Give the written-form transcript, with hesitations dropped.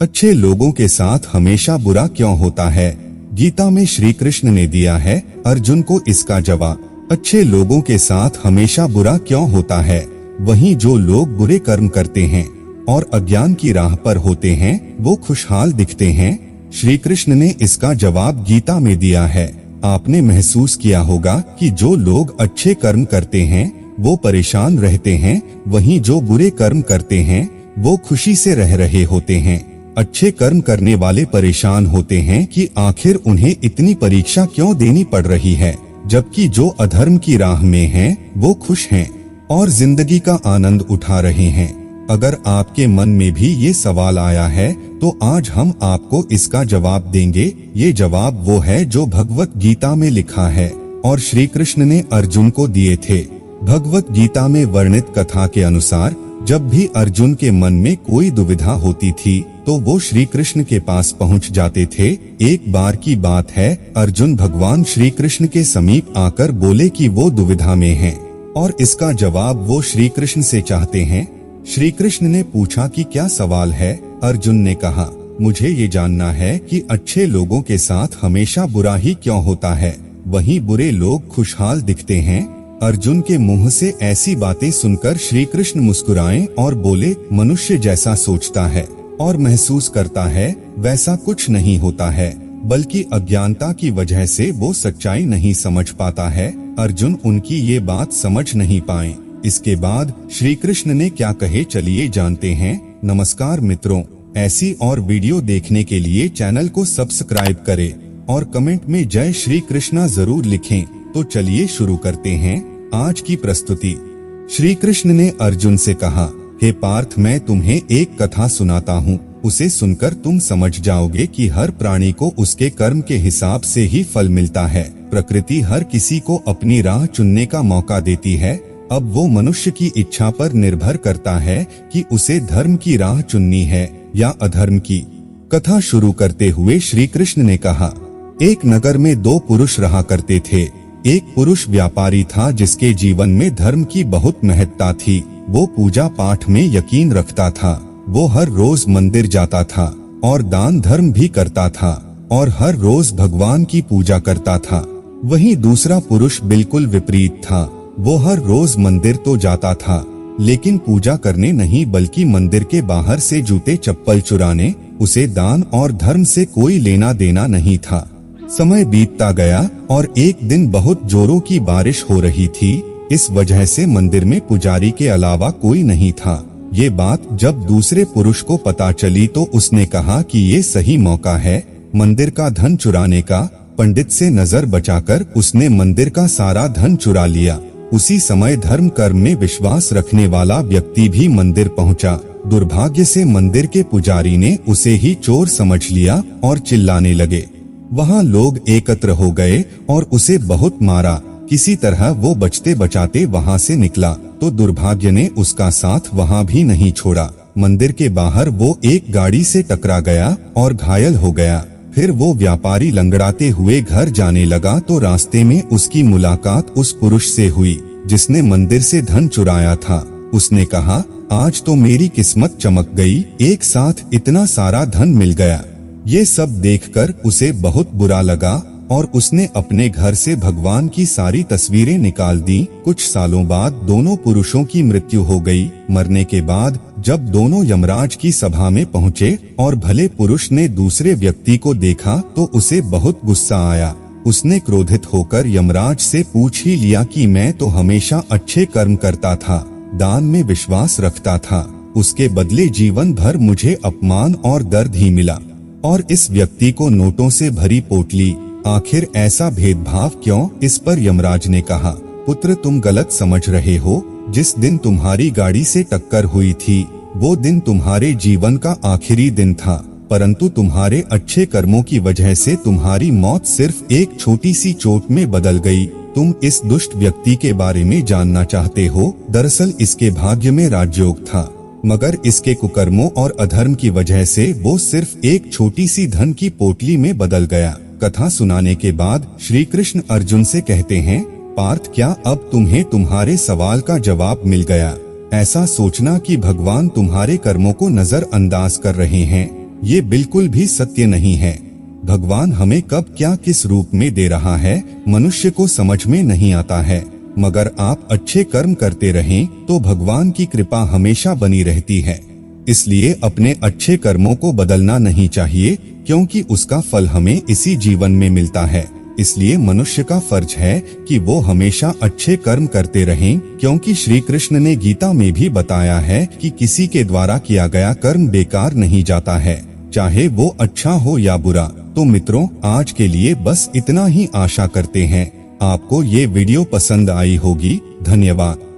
अच्छे लोगों के साथ हमेशा बुरा क्यों होता है? गीता में श्री कृष्ण ने दिया है अर्जुन को इसका जवाब। अच्छे लोगों के साथ हमेशा बुरा क्यों होता है? वहीं जो लोग बुरे कर्म करते हैं और अज्ञान की राह पर होते हैं वो खुशहाल दिखते हैं। श्री कृष्ण ने इसका जवाब गीता में दिया है। आपने महसूस किया होगा कि जो लोग अच्छे कर्म करते हैं वो परेशान रहते हैं, वहीं जो बुरे कर्म करते हैं वो खुशी से रह रहे होते हैं। अच्छे कर्म करने वाले परेशान होते हैं कि आखिर उन्हें इतनी परीक्षा क्यों देनी पड़ रही है, जबकि जो अधर्म की राह में हैं वो खुश हैं और जिंदगी का आनंद उठा रहे हैं। अगर आपके मन में भी ये सवाल आया है तो आज हम आपको इसका जवाब देंगे। ये जवाब वो है जो भगवत गीता में लिखा है और श्री कृष्ण ने अर्जुन को दिए थे। भगवत गीता में वर्णित कथा के अनुसार जब भी अर्जुन के मन में कोई दुविधा होती थी तो वो श्री कृष्ण के पास पहुंच जाते थे। एक बार की बात है, अर्जुन भगवान श्री कृष्ण के समीप आकर बोले कि वो दुविधा में हैं और इसका जवाब वो श्री कृष्ण से चाहते हैं। श्री कृष्ण ने पूछा कि क्या सवाल है? अर्जुन ने कहा, मुझे ये जानना है कि अच्छे लोगों के साथ हमेशा बुरा ही क्यों होता है, वहीं बुरे लोग खुशहाल दिखते हैं। अर्जुन के मुंह से ऐसी बातें सुनकर श्री कृष्ण मुस्कुराए और बोले, मनुष्य जैसा सोचता है और महसूस करता है वैसा कुछ नहीं होता है, बल्कि अज्ञानता की वजह से वो सच्चाई नहीं समझ पाता है। अर्जुन उनकी ये बात समझ नहीं पाए। इसके बाद श्री कृष्ण ने क्या कहे, चलिए जानते हैं। नमस्कार मित्रों, ऐसी और वीडियो देखने के लिए चैनल को सब्सक्राइब करें और कमेंट में जय श्री कृष्णा जरूर लिखें। तो चलिए शुरू करते हैं आज की प्रस्तुति। श्री कृष्ण ने अर्जुन से कहा, हे पार्थ, मैं तुम्हें एक कथा सुनाता हूँ, उसे सुनकर तुम समझ जाओगे कि हर प्राणी को उसके कर्म के हिसाब से ही फल मिलता है। प्रकृति हर किसी को अपनी राह चुनने का मौका देती है। अब वो मनुष्य की इच्छा पर निर्भर करता है कि उसे धर्म की राह चुननी है या अधर्म की। कथा शुरू करते हुए श्री कृष्ण ने कहा, एक नगर में दो पुरुष रहा करते थे। एक पुरुष व्यापारी था जिसके जीवन में धर्म की बहुत महत्ता थी। वो पूजा पाठ में यकीन रखता था। वो हर रोज मंदिर जाता था और दान धर्म भी करता था और हर रोज भगवान की पूजा करता था। वहीं दूसरा पुरुष बिल्कुल विपरीत था। वो हर रोज मंदिर तो जाता था लेकिन पूजा करने नहीं, बल्कि मंदिर के बाहर से जूते चप्पल चुराने। उसे दान और धर्म से कोई लेना देना नहीं था। समय बीतता गया और एक दिन बहुत जोरों की बारिश हो रही थी। इस वजह से मंदिर में पुजारी के अलावा कोई नहीं था। ये बात जब दूसरे पुरुष को पता चली तो उसने कहा कि ये सही मौका है मंदिर का धन चुराने का। पंडित से नजर बचाकर उसने मंदिर का सारा धन चुरा लिया। उसी समय धर्म कर्म में विश्वास रखने वाला व्यक्ति भी मंदिर पहुंचा। दुर्भाग्य से मंदिर के पुजारी ने उसे ही चोर समझ लिया और चिल्लाने लगे। वहाँ लोग एकत्र हो गए और उसे बहुत मारा। किसी तरह वो बचते बचाते वहाँ से निकला तो दुर्भाग्य ने उसका साथ वहाँ भी नहीं छोड़ा। मंदिर के बाहर वो एक गाड़ी से टकरा गया और घायल हो गया। फिर वो व्यापारी लंगड़ाते हुए घर जाने लगा तो रास्ते में उसकी मुलाकात उस पुरुष से हुई जिसने मंदिर से धन चुराया था। उसने कहा, आज तो मेरी किस्मत चमक गई, एक साथ इतना सारा धन मिल गया। ये सब देखकर उसे बहुत बुरा लगा और उसने अपने घर से भगवान की सारी तस्वीरें निकाल दी। कुछ सालों बाद दोनों पुरुषों की मृत्यु हो गई। मरने के बाद जब दोनों यमराज की सभा में पहुँचे और भले पुरुष ने दूसरे व्यक्ति को देखा तो उसे बहुत गुस्सा आया। उसने क्रोधित होकर यमराज से पूछ ही लिया कि मैं तो हमेशा अच्छे कर्म करता था, दान में विश्वास रखता था, उसके बदले जीवन भर मुझे अपमान और दर्द ही मिला और इस व्यक्ति को नोटों से भरी पोटली। आखिर ऐसा भेदभाव क्यों? इस पर यमराज ने कहा, पुत्र, तुम गलत समझ रहे हो। जिस दिन तुम्हारी गाड़ी से टक्कर हुई थी वो दिन तुम्हारे जीवन का आखिरी दिन था, परंतु तुम्हारे अच्छे कर्मों की वजह से तुम्हारी मौत सिर्फ एक छोटी सी चोट में बदल गई। तुम इस दुष्ट व्यक्ति के बारे में जानना चाहते हो? दरअसल इसके भाग्य में राजयोग था, मगर इसके कुकर्मों और अधर्म की वजह से वो सिर्फ एक छोटी सी धन की पोटली में बदल गया। कथा सुनाने के बाद श्री कृष्ण अर्जुन से कहते हैं, पार्थ, क्या अब तुम्हें तुम्हारे सवाल का जवाब मिल गया? ऐसा सोचना कि भगवान तुम्हारे कर्मों को नजरअंदाज कर रहे हैं ये बिल्कुल भी सत्य नहीं है। भगवान हमें कब क्या किस रूप में दे रहा है मनुष्य को समझ में नहीं आता है, मगर आप अच्छे कर्म करते रहें तो भगवान की कृपा हमेशा बनी रहती है। इसलिए अपने अच्छे कर्मों को बदलना नहीं चाहिए, क्योंकि उसका फल हमें इसी जीवन में मिलता है। इसलिए मनुष्य का फर्ज है कि वो हमेशा अच्छे कर्म करते रहें, क्योंकि श्री कृष्ण ने गीता में भी बताया है कि किसी के द्वारा किया गया कर्म बेकार नहीं जाता है, चाहे वो अच्छा हो या बुरा। तो मित्रों, आज के लिए बस इतना ही। आशा करते हैं आपको ये वीडियो पसंद आई होगी। धन्यवाद।